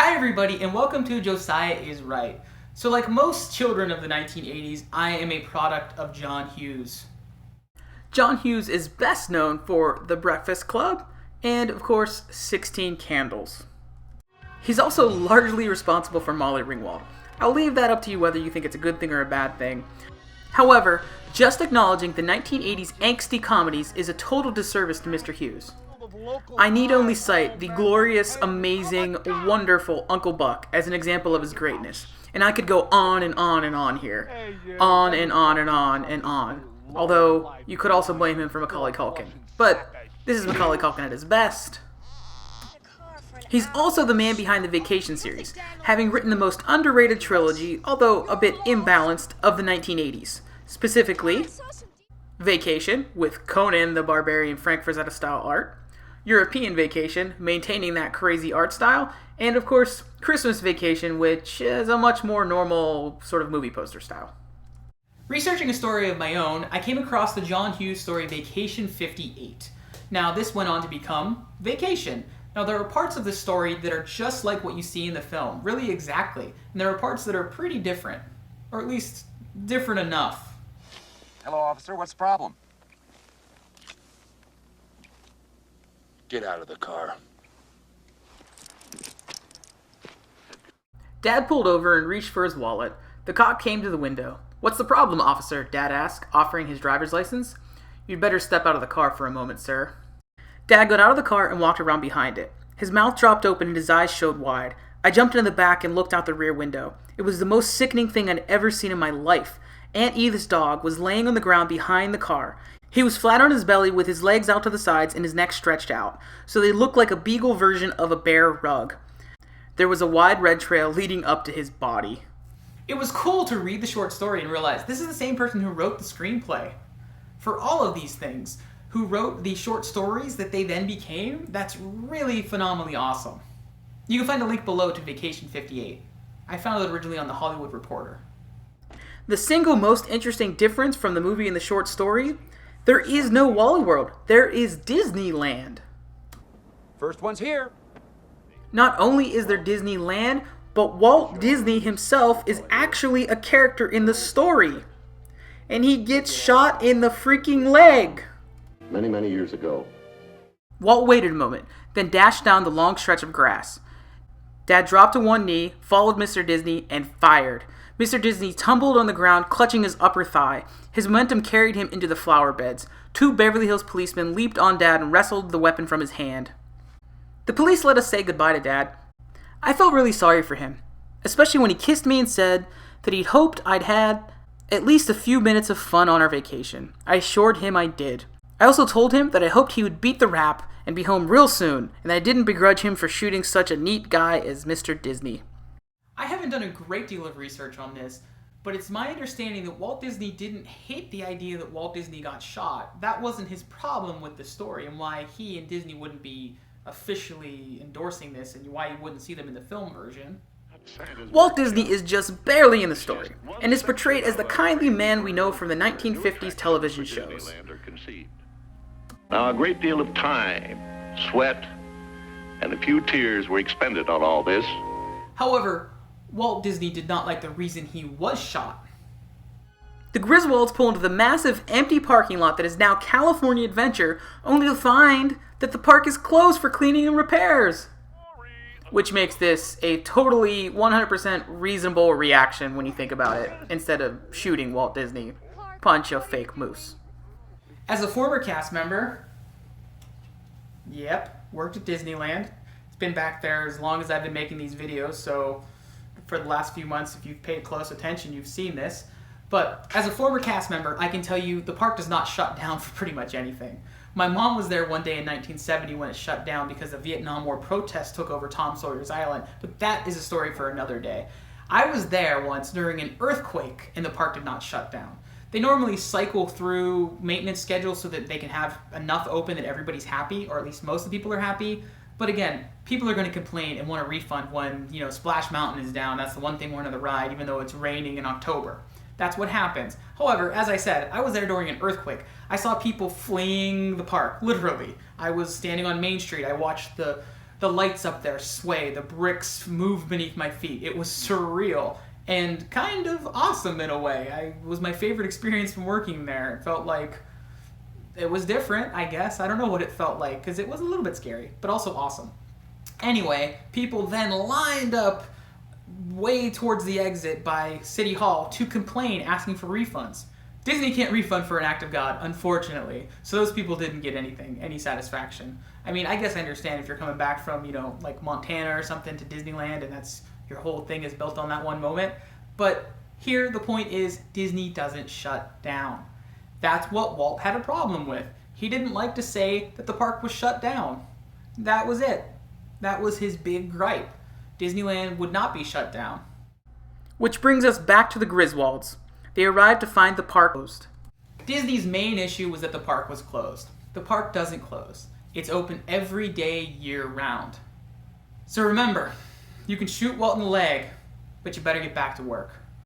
Hi everybody, and welcome to Josiah is Right. So like most children of the 1980s, I am a product of John Hughes. John Hughes is best known for The Breakfast Club and, of course, 16 Candles. He's also largely responsible for Molly Ringwald. I'll leave that up to you whether you think it's a good thing or a bad thing. However, just acknowledging the 1980s angsty comedies is a total disservice to Mr. Hughes. I need only cite the glorious, amazing, wonderful Uncle Buck as an example of his greatness. And I could go on and on and on here. On and on and on and on. Although, you could also blame him for Macaulay Culkin. But this is Macaulay Culkin at his best. He's also the man behind the Vacation series, having written the most underrated trilogy, although a bit imbalanced, of the 1980s. Specifically, Vacation, with Conan the Barbarian Frank Frazetta-style art, European Vacation, maintaining that crazy art style, and of course, Christmas Vacation, which is a much more normal sort of movie poster style. Researching a story of my own, I came across the John Hughes story Vacation 58. Now, this went on to become Vacation. Now, there are parts of this story that are just like what you see in the film, really exactly, and there are parts that are pretty different, or at least different enough. Hello, officer. What's the problem? Get out of the car. Dad pulled over and reached for his wallet. The cop came to the window. "What's the problem, officer?" Dad asked, offering his driver's license. "You'd better step out of the car for a moment, sir." Dad got out of the car and walked around behind it. His mouth dropped open and his eyes showed wide. I jumped into the back and looked out the rear window. It was the most sickening thing I'd ever seen in my life. Aunt Edith's dog was laying on the ground behind the car. He was flat on his belly with his legs out to the sides and his neck stretched out, so they looked like a beagle version of a bear rug. There was a wide red trail leading up to his body. It was cool to read the short story and realize this is the same person who wrote the screenplay for all of these things, who wrote the short stories that they then became. That's really phenomenally awesome. You can find a link below to Vacation 58. I found it originally on The Hollywood Reporter. The single most interesting difference from the movie and the short story: there is no Wally World. There is Disneyland. First one's here. Not only is there Disneyland, but Walt Disney himself is actually a character in the story. And he gets shot in the freaking leg. Many years ago. Walt waited a moment, then dashed down the long stretch of grass. Dad dropped to one knee, followed Mr. Disney, and fired. Mr. Disney tumbled on the ground, clutching his upper thigh. His momentum carried him into the flower beds. Two Beverly Hills policemen leaped on Dad and wrestled the weapon from his hand. The police let us say goodbye to Dad. I felt really sorry for him, especially when he kissed me and said that he'd hoped I'd had at least a few minutes of fun on our vacation. I assured him I did. I also told him that I hoped he would beat the rap and be home real soon, and that I didn't begrudge him for shooting such a neat guy as Mr. Disney. I haven't done a great deal of research on this, but it's my understanding that Walt Disney didn't hate the idea that Walt Disney got shot. That wasn't his problem with the story, and why he and Disney wouldn't be officially endorsing this, and why you wouldn't see them in the film version. Walt Disney is just barely in the story, and is portrayed as the kindly man we know from the 1950s television shows. Now, a great deal of time, sweat, and a few tears were expended on all this. However, Walt Disney did not like the reason he was shot. The Griswolds pull into the massive empty parking lot that is now California Adventure, only to find that the park is closed for cleaning and repairs. Which makes this a totally 100% reasonable reaction when you think about it, instead of shooting Walt Disney. Punch a fake moose. As a former cast member, worked at Disneyland. It's been back there as long as I've been making these videos, so for the last few months, if you've paid close attention, you've seen this. But as a former cast member, I can tell you the park does not shut down for pretty much anything. My mom was there one day in 1970 when it shut down because the Vietnam War protests took over Tom Sawyer's Island, but that is a story for another day. I was there once during an earthquake and the park did not shut down. They normally cycle through maintenance schedules so that they can have enough open that everybody's happy, or at least most of the people are happy. But again, people are going to complain and want a refund when, Splash Mountain is down. That's the one thing we're on the ride, even though it's raining in October. That's what happens. However, as I said, I was there during an earthquake. I saw people fleeing the park, literally. I was standing on Main Street. I watched the The lights up there sway, the bricks move beneath my feet. It was surreal and kind of awesome in a way. It was my favorite experience from working there. It felt like it was different, I guess. I don't know what it felt like, because it was a little bit scary, but also awesome. Anyway, people then lined up way towards the exit by City Hall to complain, asking for refunds. Disney can't refund for an act of God, unfortunately. So those people didn't get any satisfaction. I mean, I guess I understand if you're coming back from, like Montana or something to Disneyland, and that's your whole thing is built on that one moment. But here the point is, Disney doesn't shut down. That's what Walt had a problem with. He didn't like to say that the park was shut down. That was it. That was his big gripe. Disneyland would not be shut down. Which brings us back to the Griswolds. They arrived to find the park closed. Disney's main issue was that the park was closed. The park doesn't close. It's open every day, year-round. So remember, you can shoot Walt in the leg, but you better get back to work.